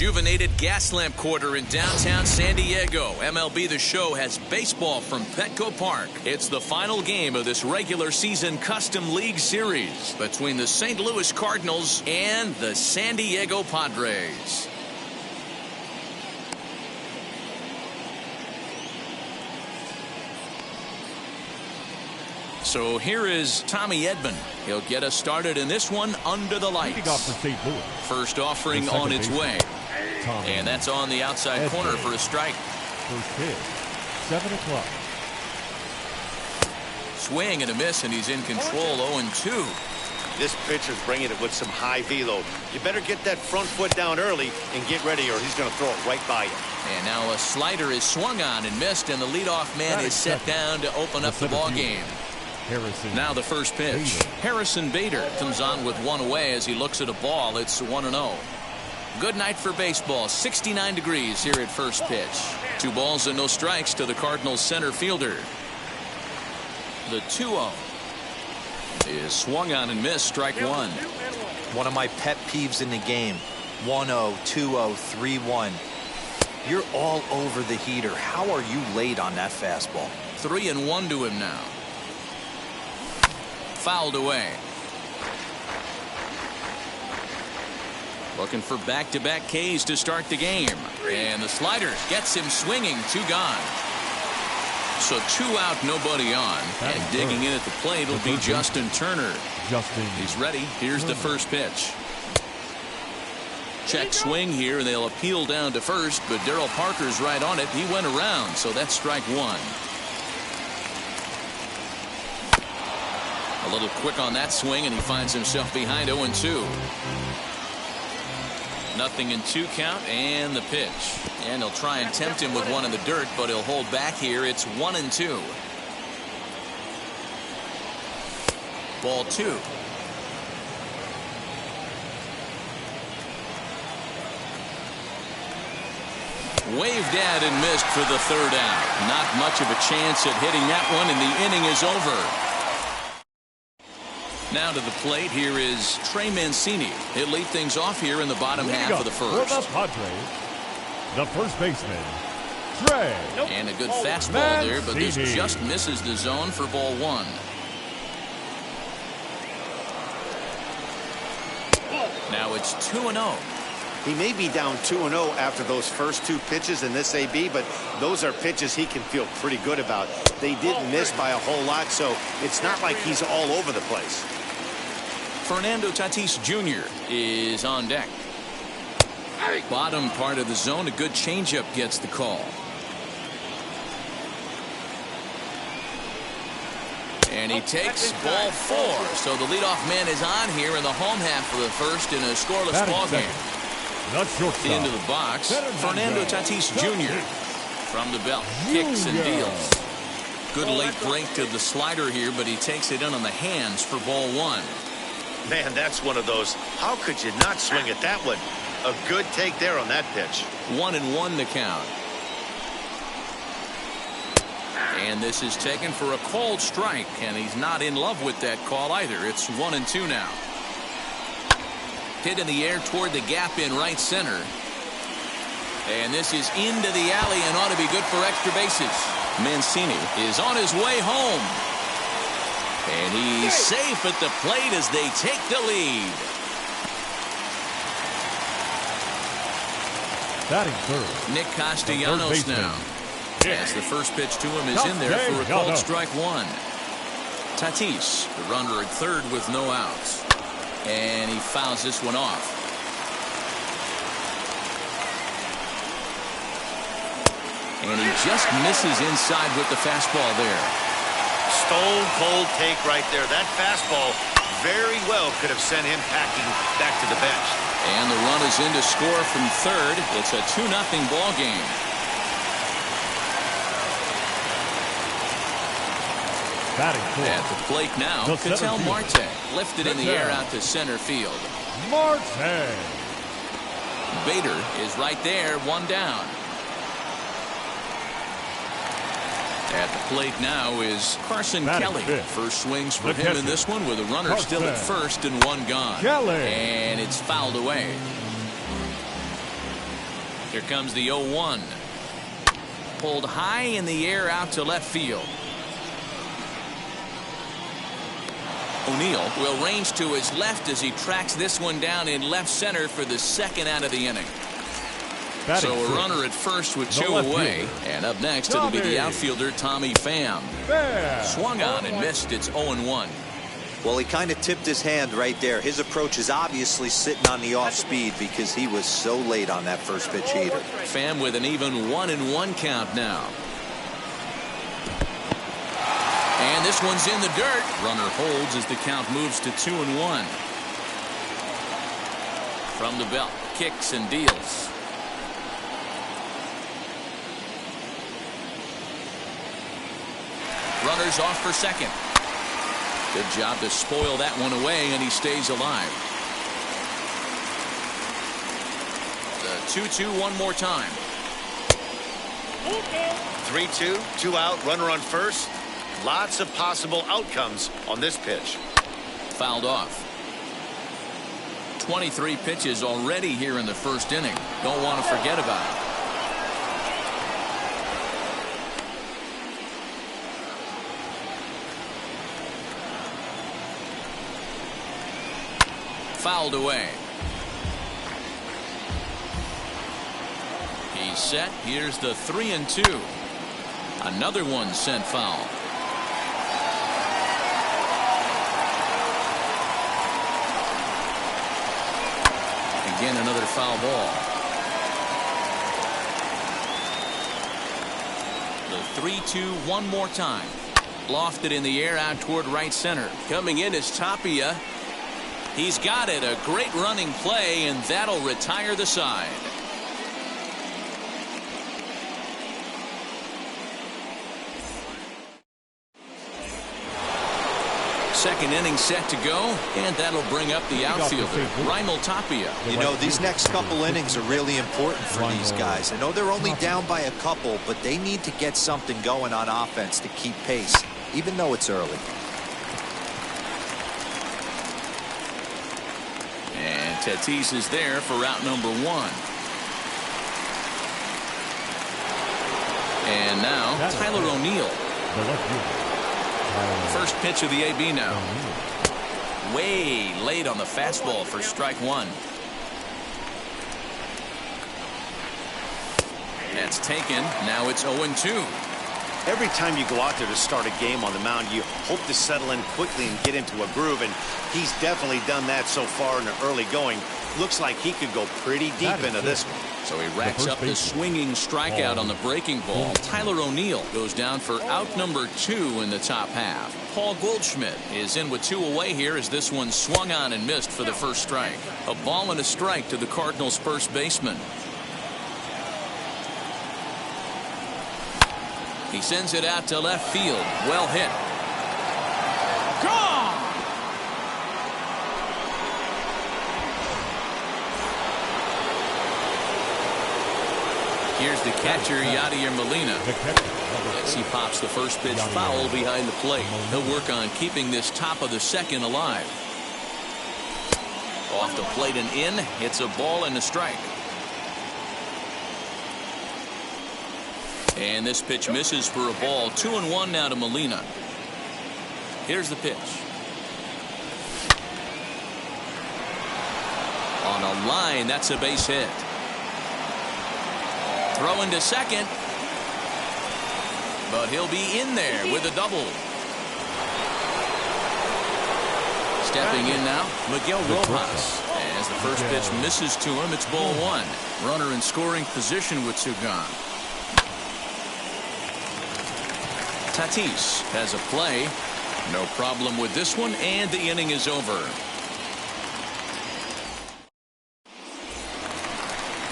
rejuvenated Gaslamp Quarter in downtown San Diego. MLB The Show has baseball from Petco Park. It's the final game of this regular season Custom League Series between the St. Louis Cardinals and the San Diego Padres. So here is Tommy Edman. He'll get us started in this one under the lights. Off for St. Louis. First offering on its way. And that's on the outside corner for a strike. First pitch, 7 o'clock. Swing and a miss, and he's in control. 0-2. This pitcher's bringing it with some high velo. You better get that front foot down early and get ready, or he's going to throw it right by you. And now a slider is swung on and missed, and the leadoff man is set down to open up the ball game. Now the first pitch. Harrison Bader comes on with one away as he looks at a ball. It's 1-0. Good night for baseball. 69 degrees here at first pitch. 2 balls and no strikes to the Cardinals center fielder. The 2-0 is swung on and missed. Strike one. One of my pet peeves in the game. 1-0, 2-0, 3-1. You're all over the heater. How are you late on that fastball? 3-1 to him now. Fouled away. Looking for back-to-back Ks to start the game. And the slider gets him swinging. 2 gone. So 2 out, nobody on. And digging in at the plate will be Justin Turner. He's ready. Here's the first pitch. Check swing here, and they'll appeal down to first, but Darryl Parker's right on it. He went around, so that's strike one. A little quick on that swing, and he finds himself behind 0-2. 0-2 count, and the pitch. And he'll try and tempt him with one in the dirt, but he'll hold back here. It's 1-2. Ball 2. Waved at and missed for the 3rd out. Not much of a chance at hitting that one, and the inning is over. Now to the plate, here is Trey Mancini. He'll lead things off here in the bottom half of the first. For the Padres, the first baseman, Trey. And a good fastball there, but this just misses the zone for ball 1. Now it's 2-0. He may be down 2-0 after those first 2 pitches in this AB, but those are pitches he can feel pretty good about. They didn't miss by a whole lot, so it's not like he's all over the place. Fernando Tatis Jr. is on deck. Bottom part of the zone, a good changeup gets the call. And he takes ball 4. So the leadoff man is on here in the home half of the first in a scoreless ball game. Into the box, Fernando Tatis Jr. from the belt, kicks and deals. Good late break to the slider here, but he takes it in on the hands for ball 1. Man, that's one of those. How could you not swing at that one? A good take there on that pitch. 1-1 to count. And this is taken for a called strike, and he's not in love with that call either. It's 1-2 now. Hit in the air toward the gap in right center. And this is into the alley and ought to be good for extra bases. Mancini is on his way home. And he's safe at the plate as they take the lead. Batting third, Nick Castellanos now. As the first pitch to him is in there for a called strike 1. Tatis, the runner at third with no outs. And he fouls this one off. And he just misses inside with the fastball there. Stone cold take right there. That fastball very well could have sent him packing back to the bench. And the run is in to score from third. It's a 2-0 ball game. At the plate now, Ketel Marte lifted in the air out to center field. Marte. Bader is right there, 1 down. At the plate now is Carson Kelly. First swings for him in this one with a runner still at first and 1 gone. And it's fouled away. Here comes the 0-1. Pulled high in the air out to left field. O'Neill will range to his left as he tracks this one down in left center for the second out of the inning. So a runner at first with 2 away. And up next it'll be the outfielder Tommy Pham. Swung on and missed. It's 0-1. Well, he kind of tipped his hand right there. His approach is obviously sitting on the off speed because he was so late on that first pitch heater. Pham with an even 1-1 count now. And this one's in the dirt. Runner holds as the count moves to 2-1. From the belt, kicks and deals. Runners off for second. Good job to spoil that one away, and he stays alive. The 2-2 one more time. 3-2, 2 out, runner on first. Lots of possible outcomes on this pitch. Fouled off. 23 pitches already here in the first inning. Don't want to forget about it. Fouled away. He's set. Here's the 3-2. Another one sent foul. Again, another foul ball. The 3-2 one more time. Lofted in the air out toward right center. Coming in is Tapia. He's got it. A great running play, and that'll retire the side. Second inning set to go, and that'll bring up the outfielder, Raimel Tapia. You know, these next couple innings are really important for these guys. I know they're only down by a couple, but they need to get something going on offense to keep pace, even though it's early. And Tatis is there for route number 1. And now Tyler O'Neill. First pitch of the AB now. Way late on the fastball for strike 1. That's taken. Now it's 0-2. Every time you go out there to start a game on the mound, you hope to settle in quickly and get into a groove, and he's definitely done that so far in the early going. Looks like he could go pretty deep into this one. So he racks up the swinging strikeout on the breaking ball. Tyler O'Neill goes down for out number 2 in the top half. Paul Goldschmidt is in with 2 away here as this one swung on and missed for the first strike. A ball and a strike to the Cardinals' first baseman. He sends it out to left field. Well hit. Gone! Here's the catcher, Yadier Molina. As he pops the first pitch foul behind the plate. He'll work on keeping this top of the second alive. Off the plate and in. It's a ball and a strike. And this pitch misses for a ball. 2-1 now to Molina. Here's the pitch. On a line, that's a base hit. Throw into second. But he'll be in there with a double. Stepping in now, Miguel Rojas. As the first pitch misses to him, it's ball 1. Runner in scoring position with 2 gone. Tatis has a play. No problem with this one, and the inning is over.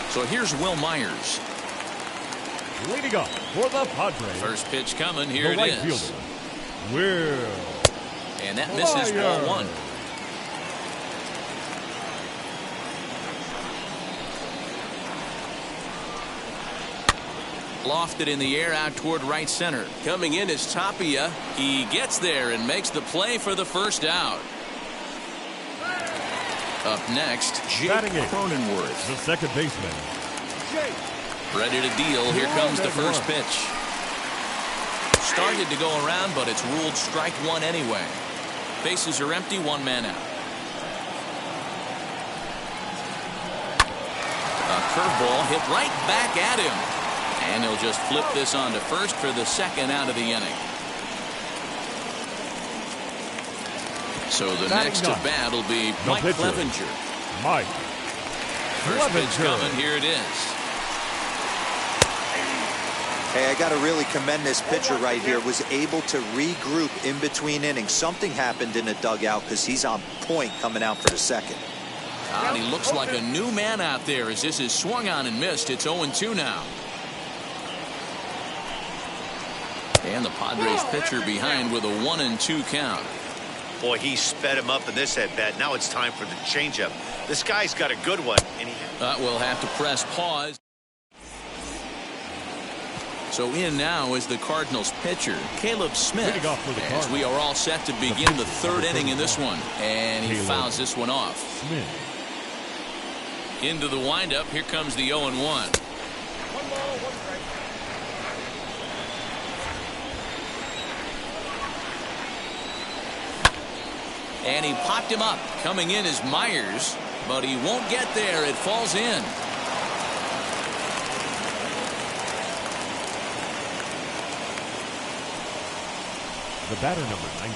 So here's Wil Myers. Leading up for the Padres. First pitch coming. Here it is. Wil. And that misses ball 1. Lofted in the air out toward right center. Coming in is Tapia. He gets there and makes the play for the first out. Up next, Jake Cronenworth. The second baseman, Ready to deal. Here comes the first pitch. Started to go around, but it's ruled strike one anyway. Bases are empty, one man out. A curveball hit right back at him. And he'll just flip this on to first for the second out of the inning. So the next to bat will be Mike Clevenger. Mike First pitch coming. Here it is. Hey, I got to really commend this pitcher right here. Was able to regroup in between innings. Something happened in the dugout because he's on point coming out for the second. And he looks like a new man out there as this is swung on and missed. It's 0-2 now. And the Padres pitcher behind with a 1-2 count. Boy, he sped him up in this at-bat. Now it's time for the changeup. This guy's got a good one. And we'll have to press pause. So in now is the Cardinals pitcher, Caleb Smith, as we are all set to begin the third inning in this one. And he fouls this one off. Into the windup. Here comes the 0-1. And he popped him up. Coming in is Myers, but he won't get there. It falls in. The batter, number 19,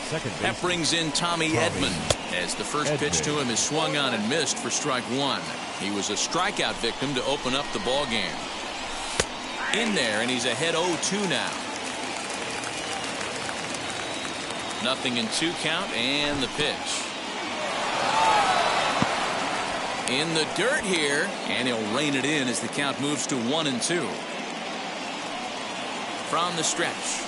second base. That brings in Tommy Edman as the first pitch to him is swung on and missed for strike one. He was a strikeout victim to open up the ball game. In there, and he's ahead 0-2 now. 0-2 count, and the pitch. In the dirt here, and he'll rein it in as the count moves to 1-2. From the stretch.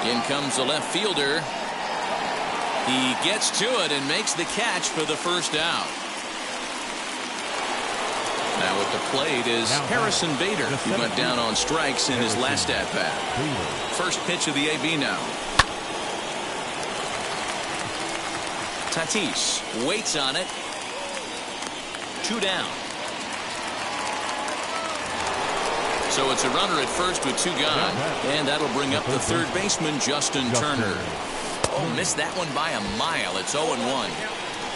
In comes the left fielder. He gets to it and makes the catch for the first out. Now at the plate is Harrison Bader, who went down on strikes in his last at-bat. First pitch of the AB now. Tatis waits on it. 2 down. So it's a runner at first with 2 gone. And that'll bring up the third baseman, Justin Turner. Oh, missed that one by a mile. It's 0-1.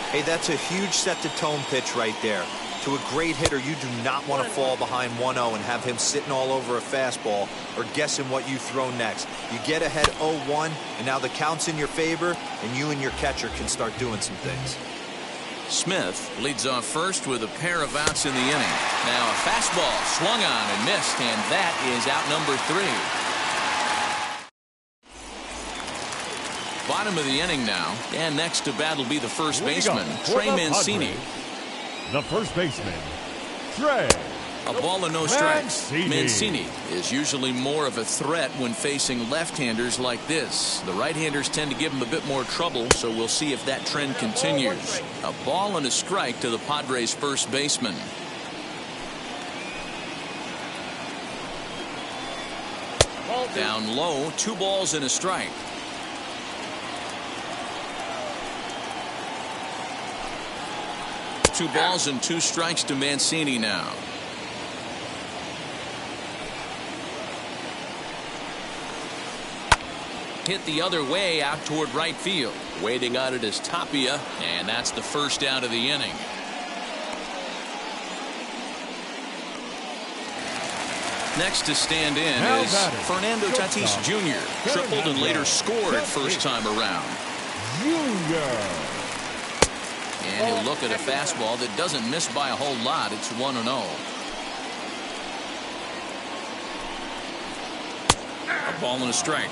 Hey, that's a huge set-the-tone pitch right there. To a great hitter, you do not want to fall behind 1-0 and have him sitting all over a fastball or guessing what you throw next. You get ahead 0-1, and now the count's in your favor, and you and your catcher can start doing some things. Smith leads off first with a pair of outs in the inning. Now a fastball swung on and missed, and that is out number 3. Bottom of the inning now, and next to bat will be the first baseman, Trey Mancini. The first baseman, Trey. A ball and no strikes. Mancini is usually more of a threat when facing left-handers like this. The right-handers tend to give him a bit more trouble, so we'll see if that trend continues. A ball and a strike to the Padres' first baseman. Down low, 2 balls and a strike. Two balls and 2 strikes to Mancini now. Hit the other way out toward right field. Waiting on it is Tapia, and that's the first out of the inning. Next to stand in is Fernando Tatis Jr. Tripled and later scored first time around. And he'll look at a fastball that doesn't miss by a whole lot. It's 1-0. A ball and a strike.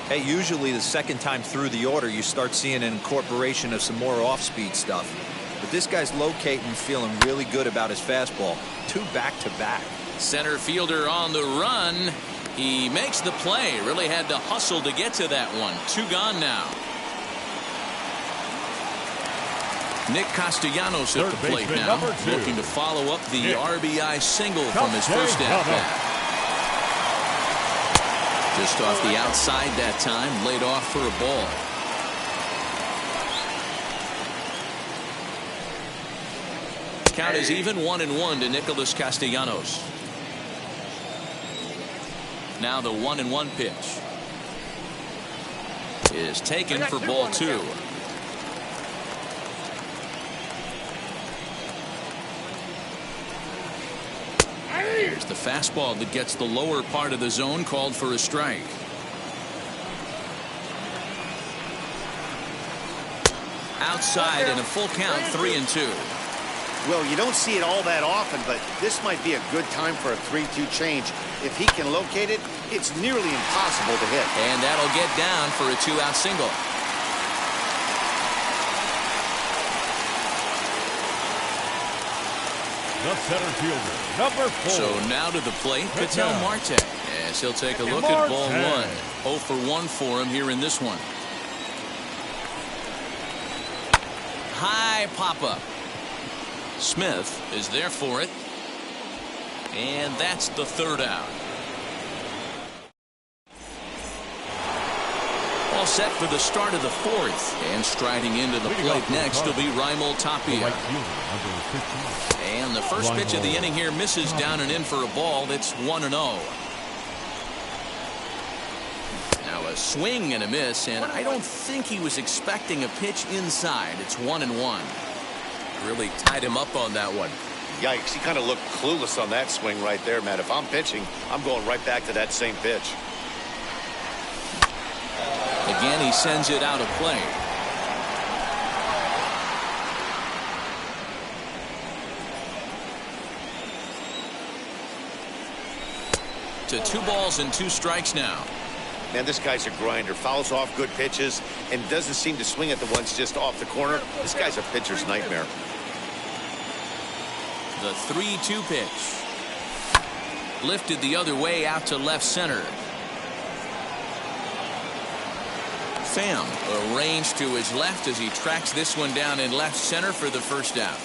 Hey, usually the second time through the order you start seeing an incorporation of some more off-speed stuff. But this guy's locating and feeling really good about his fastball. 2 back-to-back. Center fielder on the run. He makes the play. Really had to hustle to get to that one. 2 gone now. Nick Castellanos at the plate now, looking to follow up the RBI single from his first at-bat. Just off the outside that time, laid off for a ball. Count is even 1-1 to Nicholas Castellanos. Now the 1-1 pitch is taken for ball 2. Here's the fastball that gets the lower part of the zone, called for a strike. Outside and a full count, 3-2. Well, you don't see it all that often, but this might be a good time for a 3-2 change. If he can locate it, it's nearly impossible to hit. And that'll get down for a 2-out single. The center fielder, number 4. So now to the plate, Ketel Marte, as he'll take a look at ball 1. 0 for 1 for him here in this one. High pop-up. Smith is there for it. And that's the 3rd out. All set for the start of the 4th. And striding into the plate next will be Raimel Tapia. And the first pitch of the inning here misses down and in for a ball. That's 1-0. Now a swing and a miss, and I don't think he was expecting a pitch inside. It's 1-1. Really tied him up on that one. Yikes, he kind of looked clueless on that swing right there, Matt. If I'm pitching, I'm going right back to that same pitch. Again, he sends it out of play. To 2 balls and 2 strikes now. Man, this guy's a grinder. Fouls off good pitches and doesn't seem to swing at the ones just off the corner. This guy's a pitcher's nightmare. The 3-2 pitch. Lifted the other way out to left center. Pham arranged to his left as he tracks this one down in left center for the first out.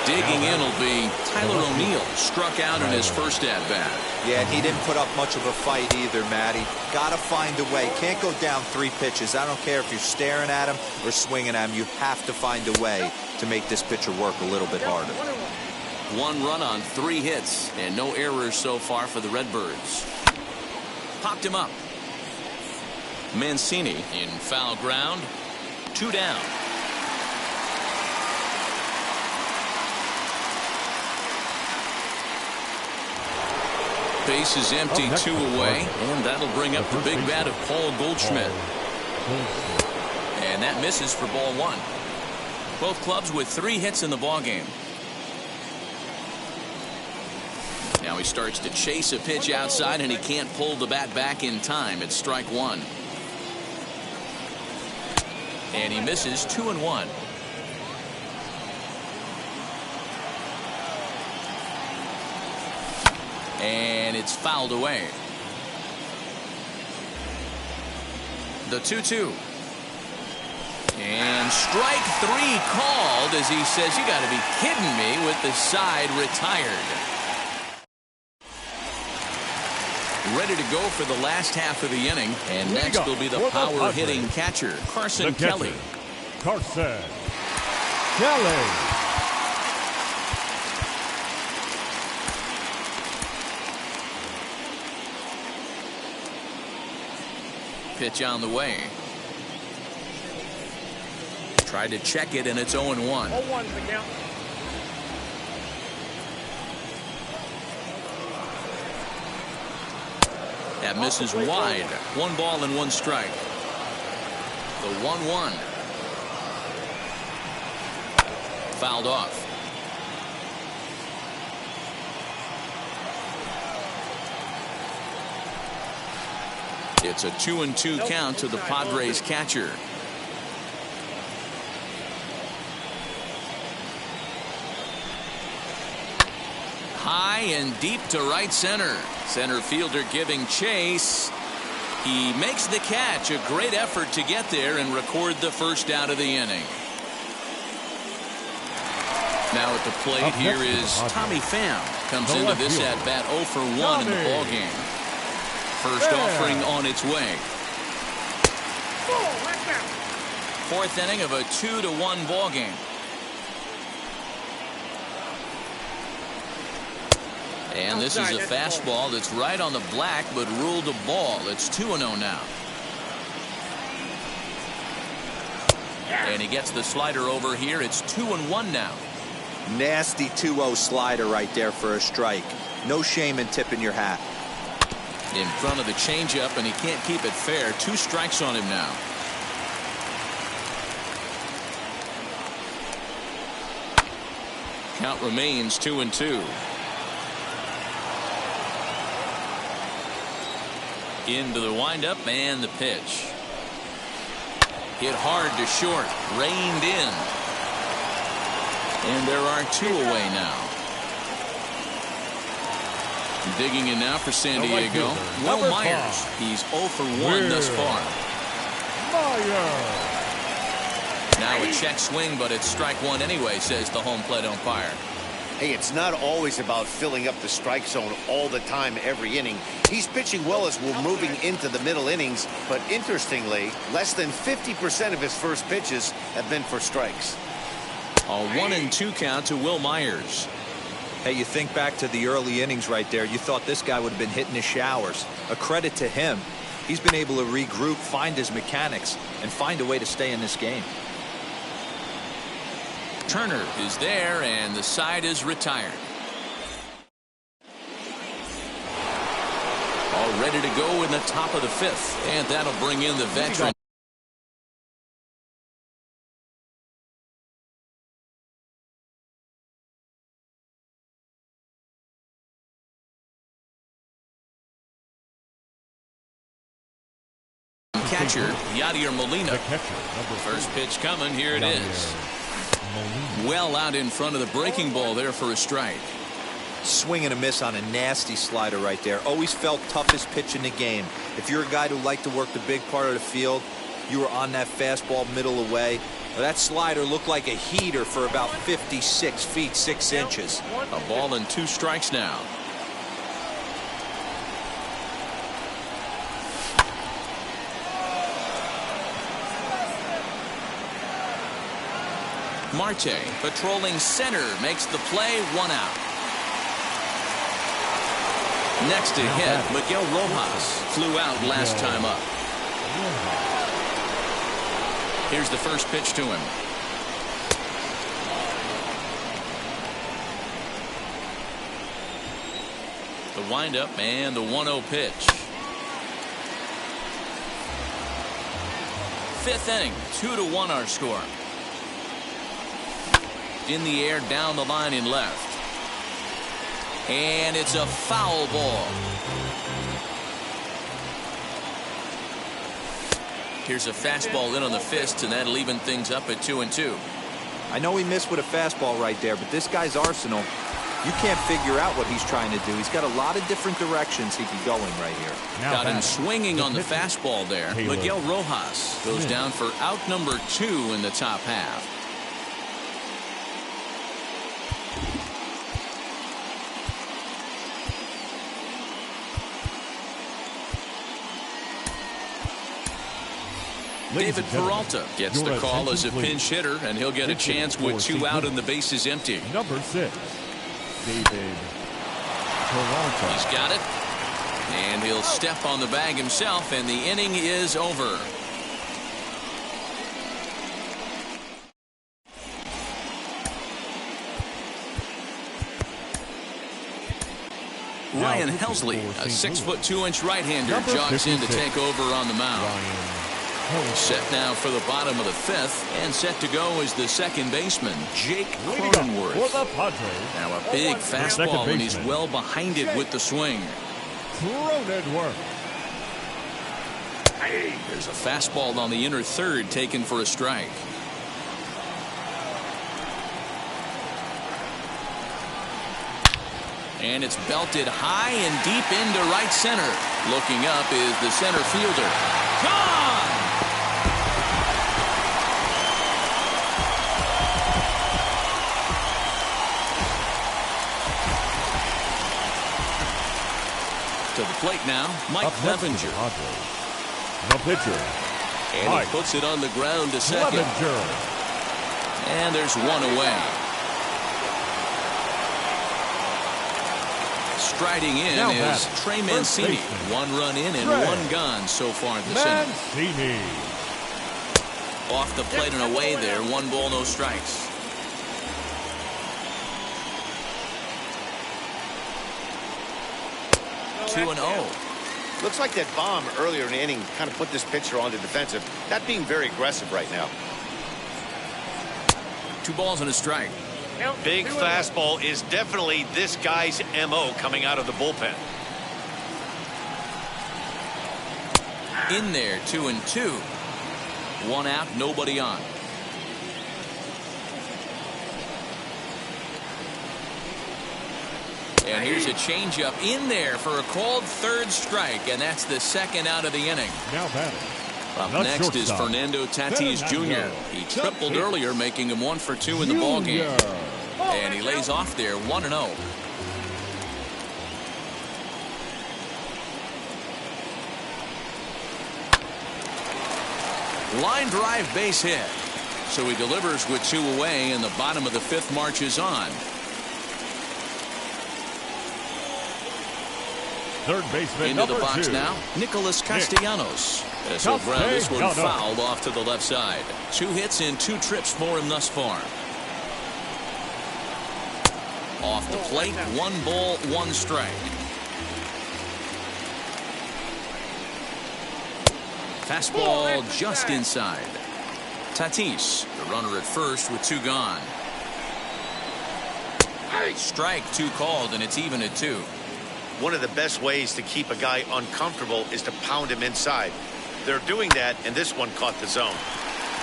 Digging in will be Tyler O'Neill, struck out in his first at-bat. Yeah, and he didn't put up much of a fight either, Matty. Got to find a way. Can't go down 3 pitches. I don't care if you're staring at him or swinging at him. You have to find a way to make this pitcher work a little bit harder. 1 run on 3 hits and no errors so far for the Redbirds. Popped him up. Mancini in foul ground. 2 down. Base is empty, 2 away, and that'll bring up the big bat of Paul Goldschmidt. And that misses for ball 1. Both clubs with 3 hits in the ballgame. Now he starts to chase a pitch outside, and he can't pull the bat back in time. It's strike 1. And he misses 2-1. And it's fouled away. The 2-2. And strike 3 called as he says, "You got to be kidding me," with the side retired. Ready to go for the last half of the inning. And next will be the power-hitting catcher, Carson Kelly. Carson Kelly. Pitch on the way. Tried to check it, and it's 0-1. 0-1 the count. That misses wide. 1 ball and 1 strike. The 1-1. Fouled off. It's a 2-2 count to the Padres catcher. High and deep to right center. Center fielder giving chase. He makes the catch. A great effort to get there and record the first out of the inning. Now at the plate here is Tommy Pham. Comes into this at bat 0 for 1 in the ballgame. First offering on its way. Fourth inning of a 2-1 ball game. And this is a fastball that's right on the black, but ruled a ball. It's 2-0 now. And he gets the slider over here. It's 2-1 now. Nasty 2-0 slider right there for a strike. No shame in tipping your hat. In front of the changeup, and he can't keep it fair. 2 strikes on him now. Count remains 2-2. Into the windup and the pitch. Hit hard to short. Reined in. And there are 2 away now. Digging in now for San Diego. Will Myers. He's 0 for 1 thus far. Now a check swing, but it's strike 1 anyway, says the home plate umpire. Hey, it's not always about filling up the strike zone all the time every inning. He's pitching well as we're moving into the middle innings, but interestingly, less than 50% of his first pitches have been for strikes. A 1-2 count to Will Myers. Hey, you think back to the early innings right there. You thought this guy would have been hitting his showers. A credit to him. He's been able to regroup, find his mechanics, and find a way to stay in this game. Turner is there, and the side is retired. All ready to go in the top of the 5th, and that'll bring in the veteran. Catcher Yadier Molina. First pitch coming. Here it is. Well out in front of the breaking ball there for a strike. Swing and a miss on a nasty slider right there. Always felt toughest pitch in the game. If you're a guy who liked to work the big part of the field, you were on that fastball middle away. Well, that slider looked like a heater for about 56 feet 6 inches. A ball and 2 strikes now. Marte patrolling center makes the play. 1 out. Next to hit, Miguel Rojas flew out last time up. Here's the first pitch to him. The windup and the 1-0 pitch. 5th inning, 2-1 our score. In the air, down the line in left. And it's a foul ball. Here's a fastball in on the fist, and that'll even things up at 2-2. I know he missed with a fastball right there, but this guy's arsenal, you can't figure out what he's trying to do. He's got a lot of different directions he could go in right here. Got him swinging on the fastball there. Miguel Rojas goes down for out number 2 in the top half. David Peralta gets the call as a pinch hitter, and he'll get a chance with 2 out and the bases empty. Number 6, David Peralta. He's got it, and he'll step on the bag himself, and the inning is over. Ryan Helsley, a 6'2" right-hander, jogs in to take over on the mound. Set now for the bottom of the 5th, and set to go is the second baseman, Jake Cronenworth. Now a big fastball, and he's well behind it with the swing. Cronenworth. There's a fastball on the inner 3rd taken for a strike. And it's belted high and deep into right center. Looking up is the center fielder. Gone! To the plate now, Mike Clevenger. The pitcher. And he puts it on the ground to second. And there's one away. Striding in now is Trey Mancini. One run in and one gone so far this inning. Off the plate and away there. 1 ball, no strikes. Two and 0. Looks like that bomb earlier in the inning kind of put this pitcher on the defensive. Not being very aggressive right now. 2 balls and a strike. Big fastball is definitely this guy's MO coming out of the bullpen. In there, 2 and 2. 1 out, nobody on. And here's a changeup in there for a called 3rd strike, and that's the 2nd out of the inning. Now batting. Up next is Fernando Tatis Jr. He tripled earlier, making him 1 for 2 in the ball game. And he lays off there, 1-0. Line drive base hit. So he delivers with 2 away, and the bottom of the 5th marches on. Third baseman into the number box 2. Now, Nicholas Castellanos. As he'll ground this one fouled off to the left side. 2 hits and 2 trips for him thus far. Off the plate, 1 ball, 1 strike. Fastball just inside. Tatis, the runner at first with 2 gone. Strike 2 called, and it's even at 2. One of the best ways to keep a guy uncomfortable is to pound him inside. They're doing that, and this one caught the zone.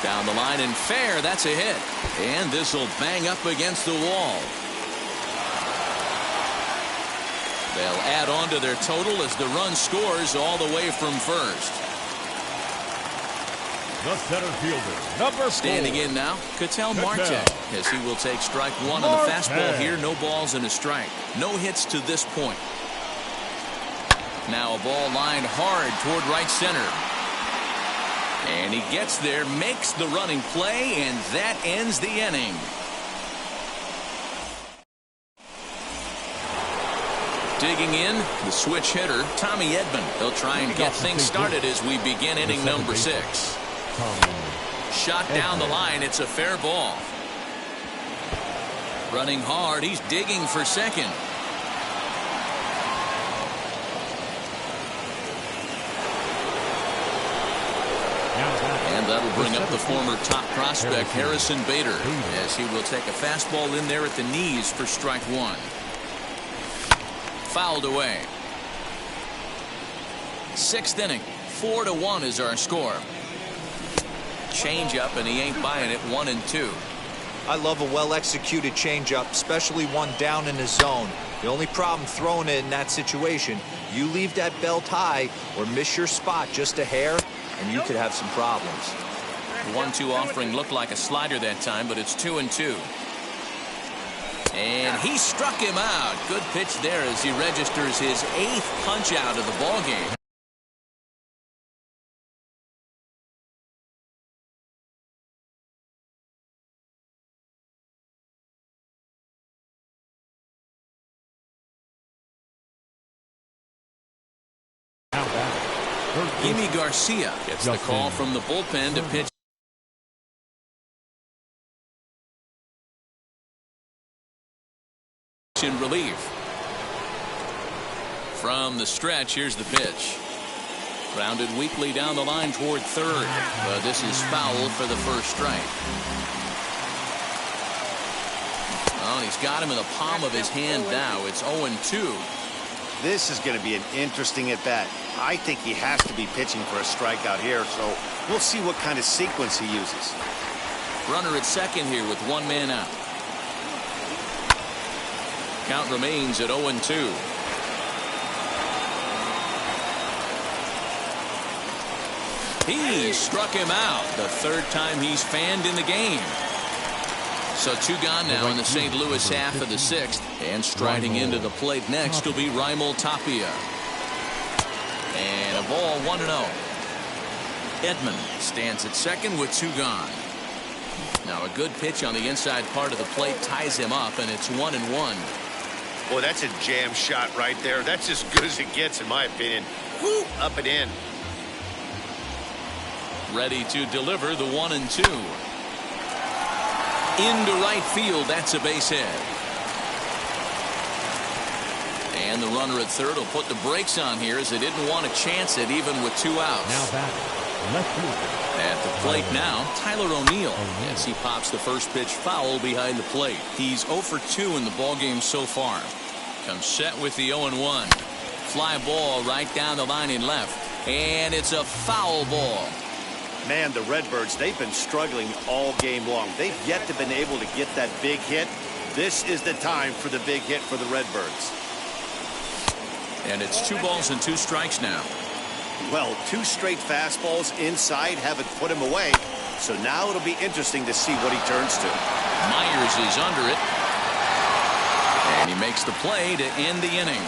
Down the line and fair, that's a hit. And this will bang up against the wall. They'll add on to their total as the run scores all the way from first. The center fielder, number 4. Standing in now, Ketel Marte, as he will take strike 1 on the fastball here. No balls and a strike. No hits to this point. Now a ball lined hard toward right center. And he gets there, makes the running play, and that ends the inning. Digging in, the switch hitter, Tommy Edman. He'll try and get things started as we begin inning number 6. Shot down the line. It's a fair ball. Running hard. He's digging for second. And that'll bring up the former top prospect Harrison Bader, as he will take a fastball in there at the knees for strike 1. Fouled away. 6th inning. 4-1 is our score. Change-up, and he ain't buying it. 1 and 2. I love a well-executed changeup, especially one down in his zone. The only problem throwing it in that situation, you leave that belt high or miss your spot just a hair, and you could have some problems. 1-2 offering looked like a slider that time, but it's 2 and 2. And he struck him out. Good pitch there as he registers his 8th punch out of the ball game. Yimi Garcia gets the call from the bullpen to pitch in relief. From the stretch, here's the pitch. Grounded weakly down the line toward third. But this is foul for the first strike. Oh, he's got him in the palm of his hand now. It's 0-2. This is going to be an interesting at-bat. I think he has to be pitching for a strikeout here, so we'll see what kind of sequence he uses. Runner at second here with 1 man out. Count remains at 0-2. He struck him out. The 3rd time he's fanned in the game. So 2 gone now in the St. Louis half of the 6th. And striding into the plate next will be Raimel Tapia. And a ball 1-0. Edman stands at second with 2 gone. Now a good pitch on the inside part of the plate ties him up, and it's 1-1. Boy, that's a jam shot right there. That's as good as it gets, in my opinion. Woo, up and in. Ready to deliver the 1-2. Into right field. That's a base hit. And the runner at third will put the brakes on here as they didn't want to chance it even with 2 outs. Now back, left fielder. At the plate now, Tyler O'Neill, as he pops the first pitch foul behind the plate. He's 0 for 2 in the ballgame so far. Comes set with the 0-1. Fly ball right down the line in left. And it's a foul ball. Man, the Redbirds, they've been struggling all game long. They've yet to been able to get that big hit. This is the time for the big hit for the Redbirds. And it's 2 balls and 2 strikes now. Well, 2 straight fastballs inside haven't put him away. So now it'll be interesting to see what he turns to. Myers is under it. And he makes the play to end the inning.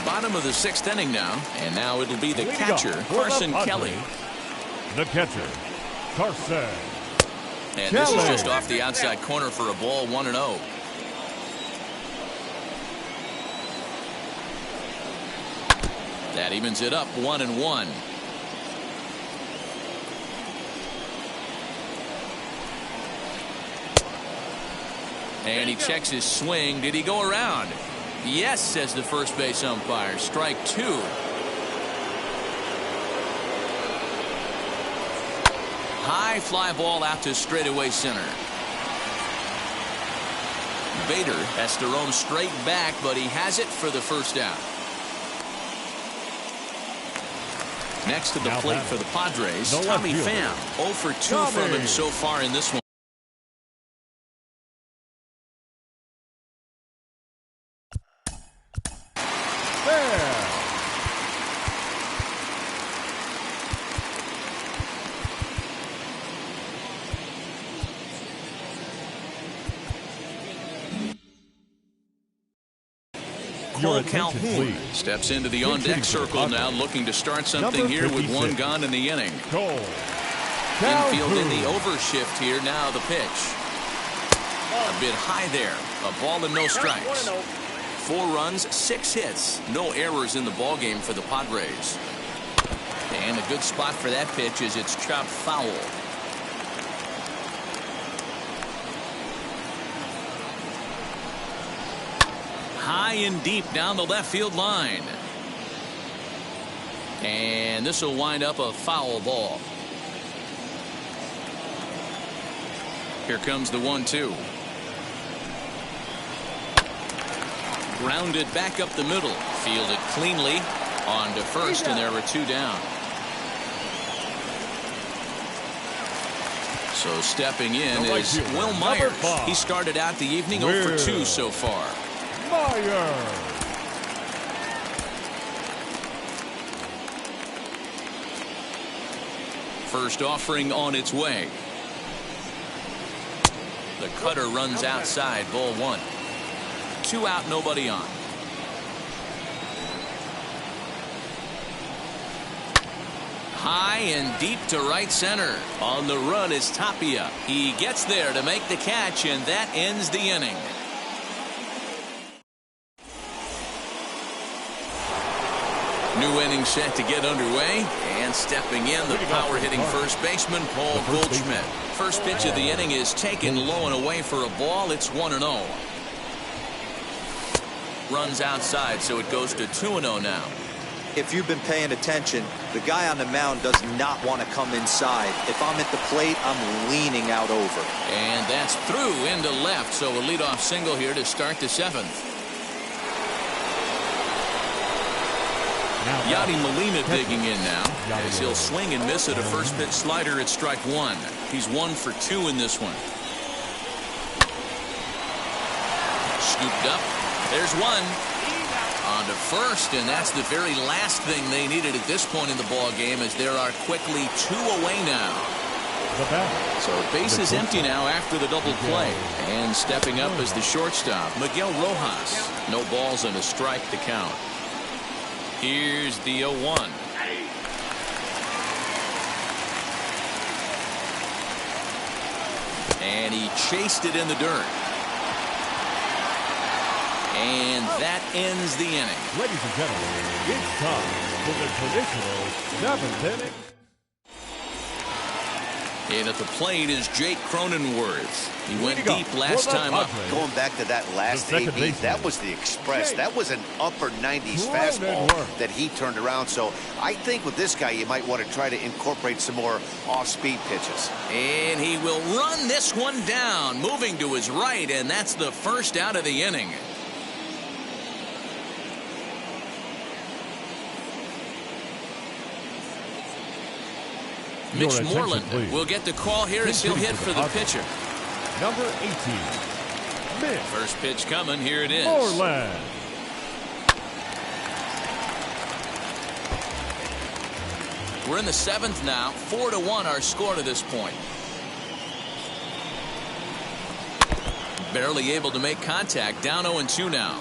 Bottom of the 6th inning now. And now it'll be the catcher, Carson Kelly. The catcher, Carson. And this is just off the outside corner for a ball 1-0. That evens it up 1-1. And he checks his swing. Did he go around? Yes, says the first base umpire. Strike 2. High fly ball out to straightaway center. Bader has to roam straight back, but he has it for the first out. Next to the plate for the Padres, Tommy Pham. 0 for 2 from him so far in this one. Cole Calhoun steps into the on-deck circle now, looking to start something here with 1 gone in the inning. Infield in the overshift here. Now the pitch. A bit high there. A ball and no strikes. 4 runs, 6 hits. No errors in the ballgame for the Padres. And a good spot for that pitch as it's chopped foul. High and deep down the left field line. And this will wind up a foul ball. Here comes the 1-2. Grounded back up the middle. Fielded cleanly on to first, and there were 2 down. So stepping in is Will Myers. He started out the evening 0 for 2 so far. First offering on its way. The cutter runs outside, ball 1. 2 out, nobody on. High and deep to right center. On the run is Tapia. He gets there to make the catch, and that ends the inning. New inning set to get underway, and stepping in, the power-hitting first baseman, Paul Goldschmidt. First pitch of the inning is taken low and away for a ball. It's 1-0. Runs outside, so it goes to 2-0 now. If you've been paying attention, the guy on the mound does not want to come inside. If I'm at the plate, I'm leaning out over. And that's through into left, so a leadoff single here to start the 7th. Yadi Molina digging in now, as he'll swing and miss at a first pitch slider at strike 1. He's 1 for 2 in this one. Scooped up. There's 1. On to first, and that's the very last thing they needed at this point in the ball game, as there are quickly 2 away now. The bat. So base is empty now after the double play. And stepping up is the shortstop, Miguel Rojas. No balls and a strike to count. Here's the 0-1. And he chased it in the dirt. And that ends the inning. Ladies and gentlemen, it's time for the traditional 7th inning. And at the plate is Jake Cronenworth. He went deep last time up. Going back to that last AB, that was the express. That was an upper 90s fastball that he turned around. So I think with this guy, you might want to try to incorporate some more off-speed pitches. And he will run this one down, moving to his right, and that's the first out of the inning. Mitch Moreland will get the call here as he'll hit for the pitcher. Number 18, Mitch. First pitch coming. Here it is. Moreland. We're in the 7th now. 4-1 our score to this point. Barely able to make contact. Down 0-2 now.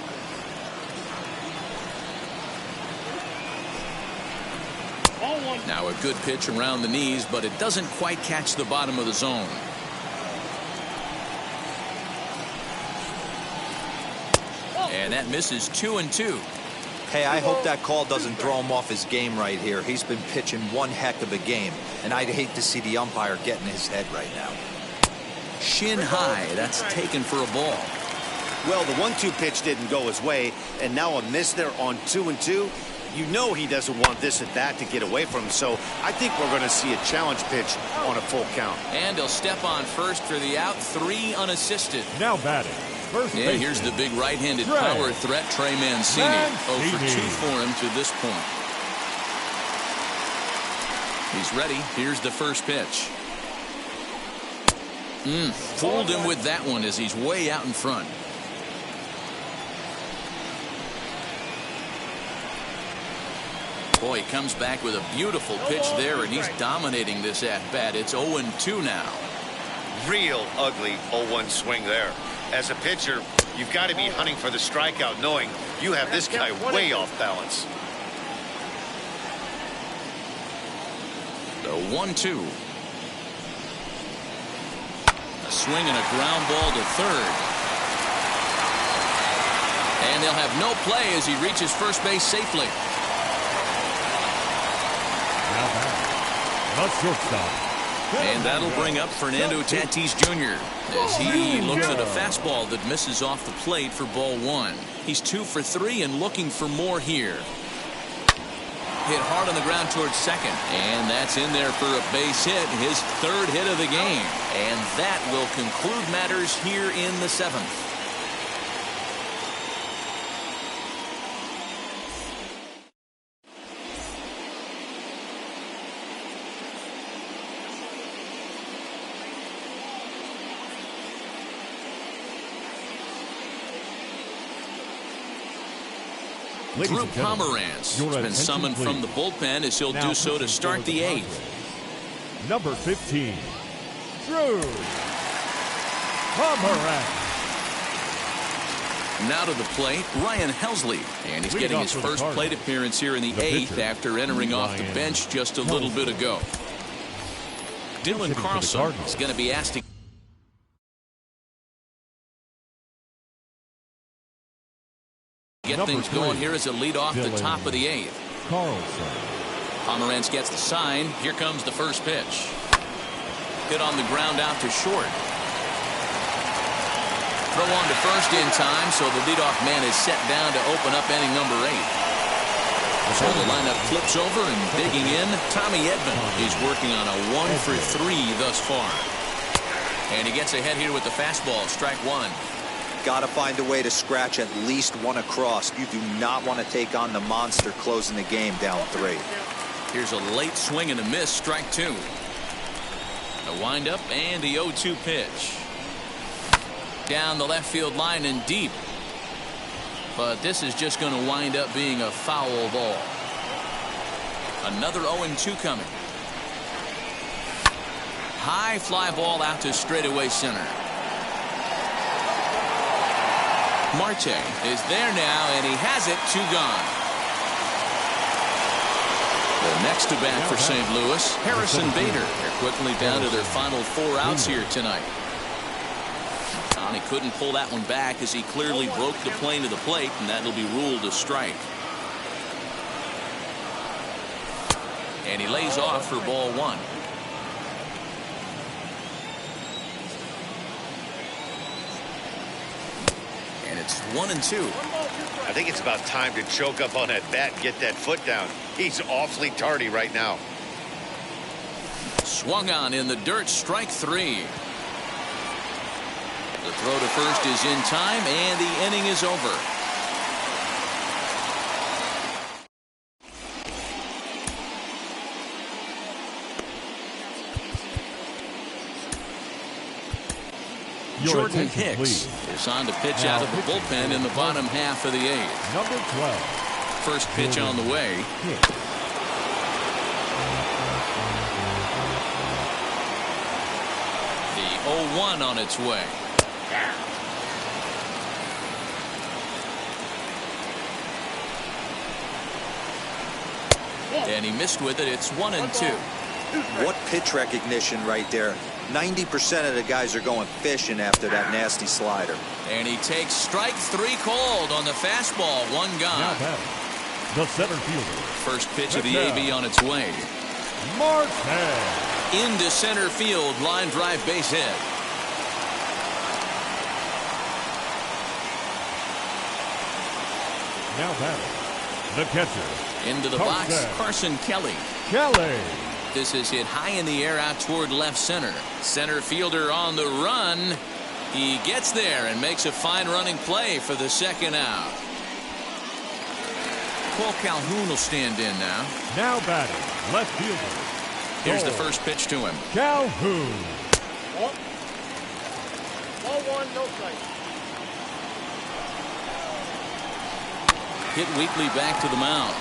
Now a good pitch around the knees, but it doesn't quite catch the bottom of the zone. And that misses 2-2. Hey, I hope that call doesn't throw him off his game right here. He's been pitching one heck of a game, and I'd hate to see the umpire get in his head right now. Shin high. That's taken for a ball. Well, the 1-2 pitch didn't go his way, and now a miss there on 2-2. You know he doesn't want this at bat to get away from him, so I think we're going to see a challenge pitch on a full count. And he'll step on first for the out. 3 unassisted. Now batting. First yeah, here's the big right-handed power threat, Trey Mancini. 0 for 2 for him to this point. He's ready. Here's the first pitch. Fooled him with that one as he's way out in front. Boy, he comes back with a beautiful pitch there, and he's dominating this at-bat. It's 0-2 now. Real ugly 0-1 swing there. As a pitcher, you've got to be hunting for the strikeout, knowing you have this guy way off balance. The 1-2. A swing and a ground ball to third. And they'll have no play as he reaches first base safely. And that'll bring up Fernando Tatis Jr. as he looks at a fastball that misses off the plate for ball 1. He's 2 for 3 and looking for more here. Hit hard on the ground towards second, and that's in there for a base hit, his 3rd hit of the game. And that will conclude matters here in the 7th. Drew Pomeranz has been summoned from the bullpen as he'll do so to start the 8th. Number 15, Drew Pomeranz. Now to the plate, Ryan Helsley. And he's getting his first plate appearance here in the 8th after entering off the bench just a little bit ago. Dylan Carlson is going to be asked to get things going here as a lead off the top of the 8th. Pomeranz gets the sign. Here comes the first pitch. Hit on the ground out to short. Throw on to first in time, so the leadoff man is set down to open up inning number 8. So the lineup flips over, and digging in, Tommy Edman is working on a 1 for 3 thus far. And he gets ahead here with the fastball, strike 1. Got to find a way to scratch at least one across. You do not want to take on the monster closing the game down 3. Here's a late swing and a miss, strike 2. A windup and the 0-2 pitch. Down the left field line and deep. But this is just going to wind up being a foul ball. Another 0-2 coming. High fly ball out to straightaway center. Marte is there now, and he has it. 2 gone. The next to bat for St. Louis, Harrison Bader. They're quickly down to their final 4 outs here tonight. He couldn't pull that one back as he clearly broke the plane to the plate, and that'll be ruled a strike. And he lays off for ball 1. And it's 1-2. I think it's about time to choke up on that bat and get that foot down. He's awfully tardy right now. Swung on in the dirt, strike 3. The throw to first is in time, and the inning is over. Jordan Hicks is on to pitch out of the bullpen in the bottom half of the 8th. Number 12. First pitch on the way. The 0-1 on its way. And he missed with it. It's 1-2. What pitch recognition right there. 90% of the guys are going fishing after that nasty slider. And he takes strike 3 called on the fastball. 1 gone. Now batting, the center fielder. First pitch of the AB on its way. Marte. Into center field. Line drive, base hit. Now batting, the catcher. Into the box, Carson Kelly. This is hit high in the air out toward left center. Center fielder on the run. He gets there and makes a fine running play for the 2nd out. Cole Calhoun will stand in now. Now batting, left fielder. Here's the first pitch to him. Calhoun. Ball 1, no strike. Hit Weekly back to the mound.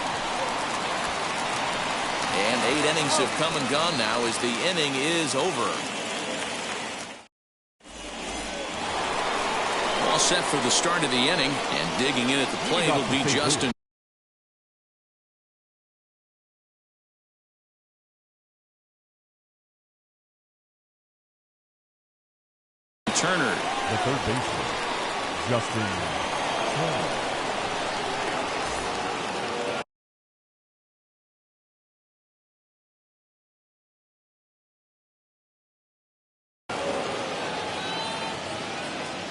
And 8 innings have come and gone now as the inning is over. All set for the start of the inning, and digging in at the plate will be Justin Turner. The third baseman, Justin Turner.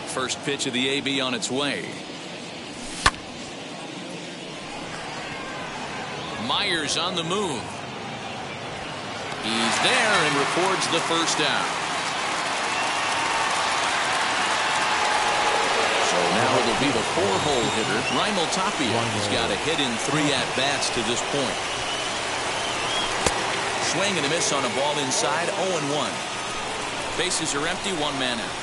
First pitch of the AB on its way. Myers on the move. He's there and records the first out. So now it'll be the 4-hole hitter, Raimel Tapia. He's got a hit in 3 at-bats to this point. Swing and a miss on a ball inside, 0-1. Bases are empty, 1 man out.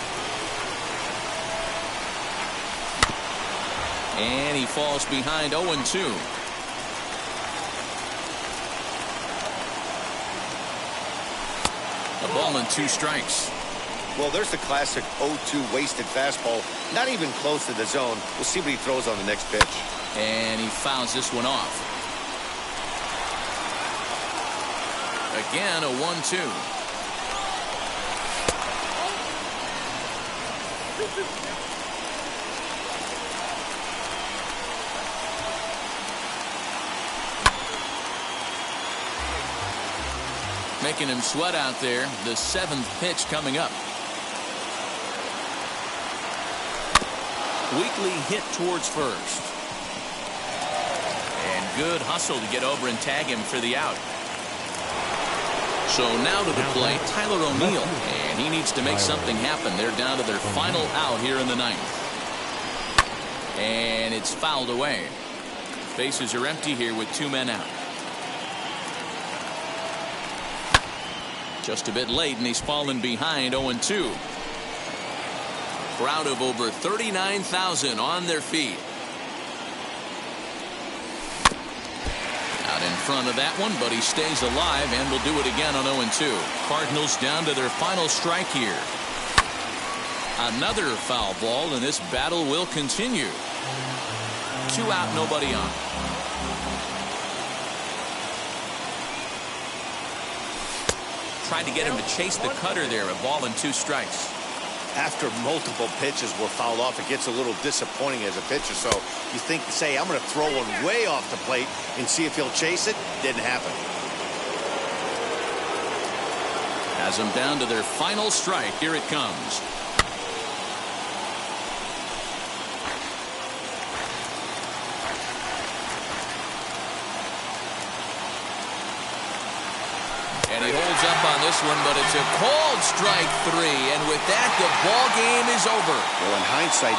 And he falls behind 0-2. A ball and 2 strikes. Well, there's the classic 0-2 wasted fastball. Not even close to the zone. We'll see what he throws on the next pitch. And he fouls this one off. Again, a 1-2. Making him sweat out there. The 7th pitch coming up. Weekly hit towards first. And good hustle to get over and tag him for the out. So now to the plate, Tyler O'Neill. And he needs to make something happen. They're down to their final out here in the 9th. And it's fouled away. Bases are empty here with 2 men out. Just a bit late, and he's fallen behind 0-2. Crowd of over 39,000 on their feet. Out in front of that one, but he stays alive and will do it again on 0-2. Cardinals down to their final strike here. Another foul ball, and this battle will continue. 2 out, nobody on. Trying to get him to chase the cutter there. A ball and 2 strikes. After multiple pitches were fouled off, it gets a little disappointing as a pitcher. So you think, say, I'm going to throw one way off the plate and see if he'll chase it. Didn't happen. Has them down to their final strike. Here it comes. And he holds up on this one, but it's a called strike 3. And with that, the ball game is over. Well, in hindsight,